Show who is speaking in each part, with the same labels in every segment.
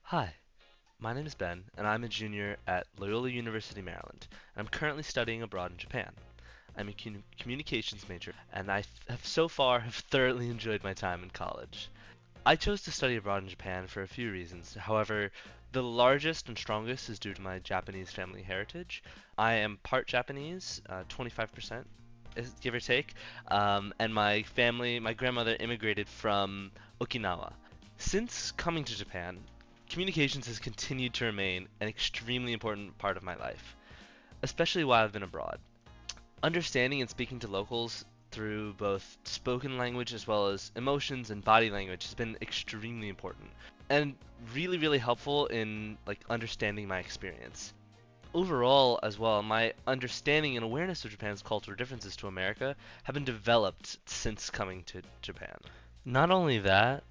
Speaker 1: Hi, my name is Ben, and I'm a junior at Loyola University, Maryland, and I'm currently studying abroad in Japan. I'm a communications major, and have so far have thoroughly enjoyed my time in college. I chose to study abroad in Japan for a few reasons. However, the largest and strongest is due to my Japanese family heritage. I am part Japanese, 25%, give or take, and my grandmother immigrated from Okinawa. Since coming to Japan, communications has continued to remain an extremely important part of my life, especially while I've been abroad. Understanding and speaking to locals through both spoken language as well as emotions and body language has been extremely important and really helpful in understanding my experience. Overall as well, my understanding and awareness of Japan's cultural differences to America have been developed since coming to Japan. Not only that,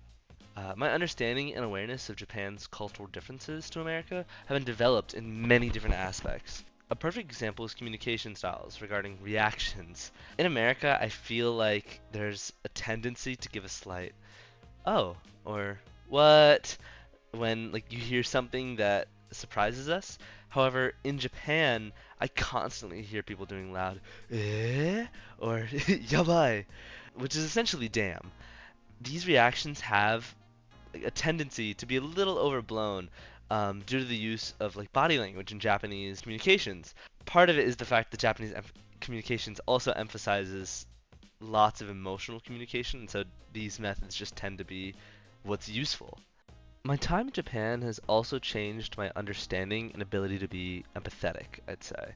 Speaker 1: my understanding and awareness of Japan's cultural differences to America have been developed in many different aspects. A perfect example is communication styles regarding reactions. In America, I feel like there's a tendency to give a slight "oh" or "what" when you hear something that surprises us. However, in Japan, I constantly hear people doing loud "eh" or "yabai," which is essentially "damn." These reactions have a tendency to be a little overblown due to the use of body language in Japanese communications. Part of it is the fact that Japanese communications also emphasizes lots of emotional communication, and so these methods just tend to be what's useful. My time in Japan has also changed my understanding and ability to be empathetic, I'd say,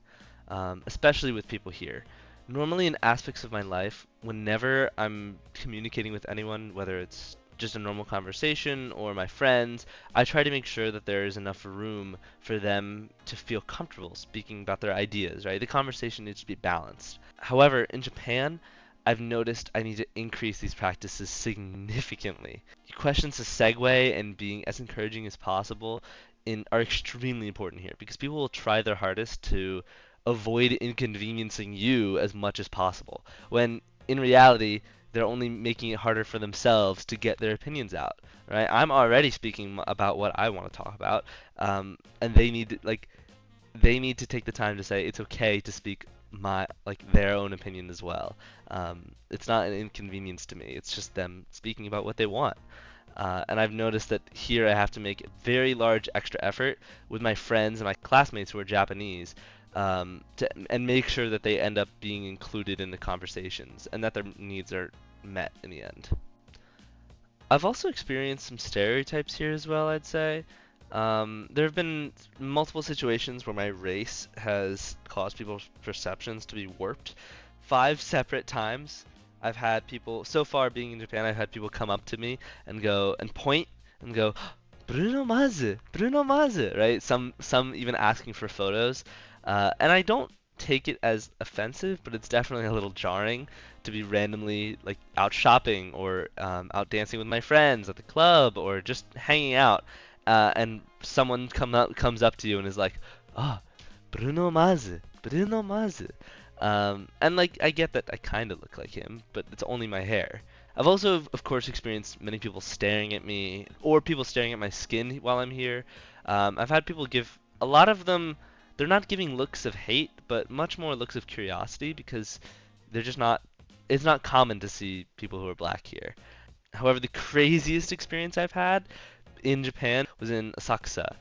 Speaker 1: especially with people here. Normally, in aspects of my life, whenever I'm communicating with anyone, whether it's just a normal conversation or my friends, I try to make sure that there is enough room for them to feel comfortable speaking about their ideas, right? The conversation needs to be balanced. However, in Japan, I've noticed I need to increase these practices significantly. Questions to segue and being as encouraging as possible are extremely important here because people will try their hardest to avoid inconveniencing you as much as possible, when in reality they're only making it harder for themselves to get their opinions out. Right? I'm already speaking about what I want to talk about, and they need to take the time to say it's okay to speak their own opinion as well. It's not an inconvenience to me. It's just them speaking about what they want. And I've noticed that here I have to make a very large extra effort with my friends and my classmates who are Japanese, and make sure that they end up being included in the conversations and that their needs are met in the end. I've also experienced some stereotypes here as well, I'd say. There have been multiple situations where my race has caused people's perceptions to be warped. 5 separate times, I've had people, so far being in Japan, I've had people come up to me and go and point and go, Bruno Mars, Bruno Mars, right? Some even asking for photos, and I don't take it as offensive, but it's definitely a little jarring to be randomly out shopping or out dancing with my friends at the club or just hanging out, and someone comes up to you and is like, "Oh, Bruno Mars, Bruno Mars," and I get that I kind of look like him, but it's only my hair. I've also, of course, experienced many people staring at me or people staring at my skin while I'm here. I've had people give a lot of them. They're not giving looks of hate, but much more looks of curiosity because they're just not. It's not common to see people who are black here. However, the craziest experience I've had in Japan was in Asakusa.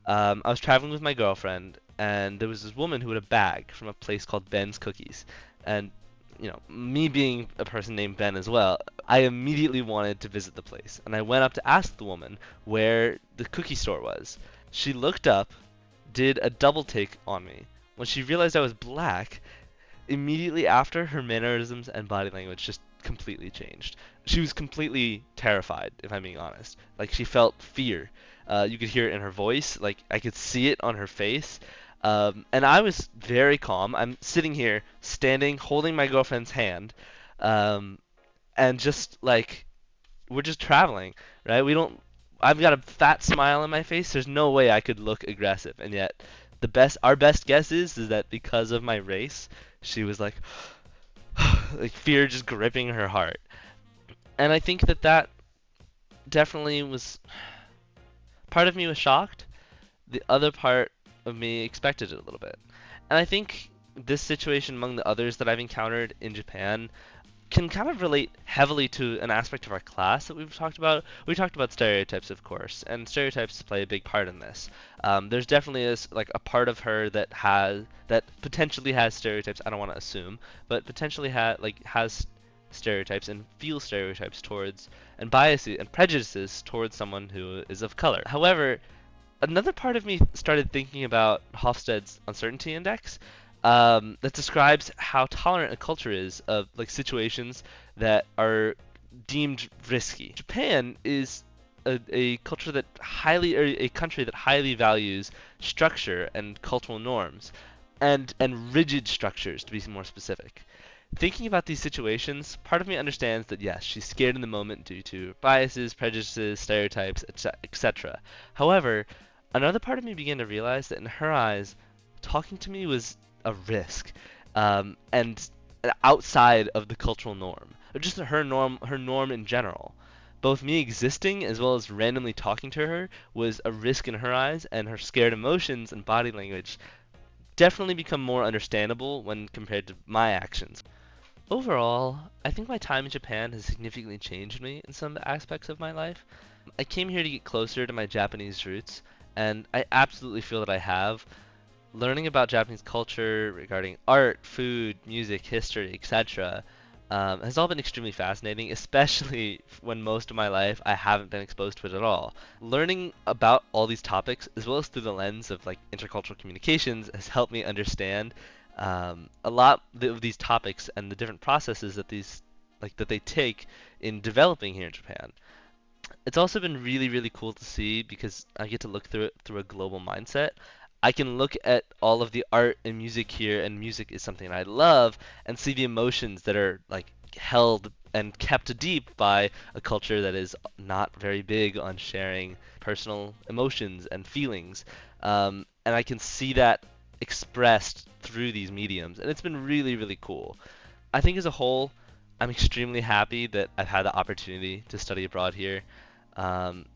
Speaker 1: I was traveling with my girlfriend, and there was this woman who had a bag from a place called Ben's Cookies. And, me being a person named Ben as well, I immediately wanted to visit the place. And I went up to ask the woman where the cookie store was. She looked up, did a double take on me. When she realized I was black, immediately after, her mannerisms and body language just completely changed. She was completely terrified, if I'm being honest. She felt fear. You could hear it in her voice. I could see it on her face. And I was very calm. I'm sitting here, standing, holding my girlfriend's hand, um, and just we're just traveling, right? We don't. I've got a fat smile on my face. There's no way I could look aggressive, and yet our best guess is that because of my race, she was fear just gripping her heart. And I think that definitely was Part of me was shocked, the other part of me expected it a little bit. And I think this situation, among the others that I've encountered in Japan, can kind of relate heavily to an aspect of our class that we've talked about. We talked about stereotypes, of course, and stereotypes play a big part in this. There's definitely is like a part of her that potentially has stereotypes. I don't want to assume, but potentially has stereotypes and feels stereotypes towards and biases and prejudices towards someone who is of color. However, another part of me started thinking about Hofstede's uncertainty index, that describes how tolerant a culture is of like situations that are deemed risky. Japan is a culture that or a country that highly values structure and cultural norms, and rigid structures to be more specific. Thinking about these situations, part of me understands that yes, she's scared in the moment due to biases, prejudices, stereotypes, etc. However, another part of me began to realize that in her eyes, talking to me was a risk, and outside of the cultural norm, or just her norm in general. Both me existing as well as randomly talking to her was a risk in her eyes, and her scared emotions and body language definitely become more understandable when compared to my actions. Overall, I think my time in Japan has significantly changed me in some aspects of my life. I came here to get closer to my Japanese roots, and I absolutely feel that I have. Learning about Japanese culture regarding art, food, music, history, etc., has all been extremely fascinating, especially when most of my life I haven't been exposed to it at all. Learning about all these topics, as well as through the lens of like intercultural communications, has helped me understand a lot of these topics and the different processes that they take in developing here in Japan. It's also been really, really cool to see because I get to look through it through a global mindset. I can look at all of the art and music here, and music is something I love, and see the emotions that are like held and kept deep by a culture that is not very big on sharing personal emotions and feelings. And I can see that expressed through these mediums, and it's been really, really cool. I think as a whole, I'm extremely happy that I've had the opportunity to study abroad here.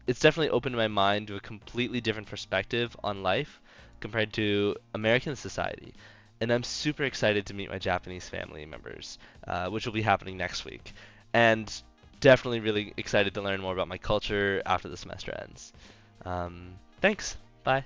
Speaker 1: It's definitely opened my mind to a completely different perspective on life compared to American society. And I'm super excited to meet my Japanese family members, which will be happening next week. And definitely really excited to learn more about my culture after the semester ends. Thanks. Bye.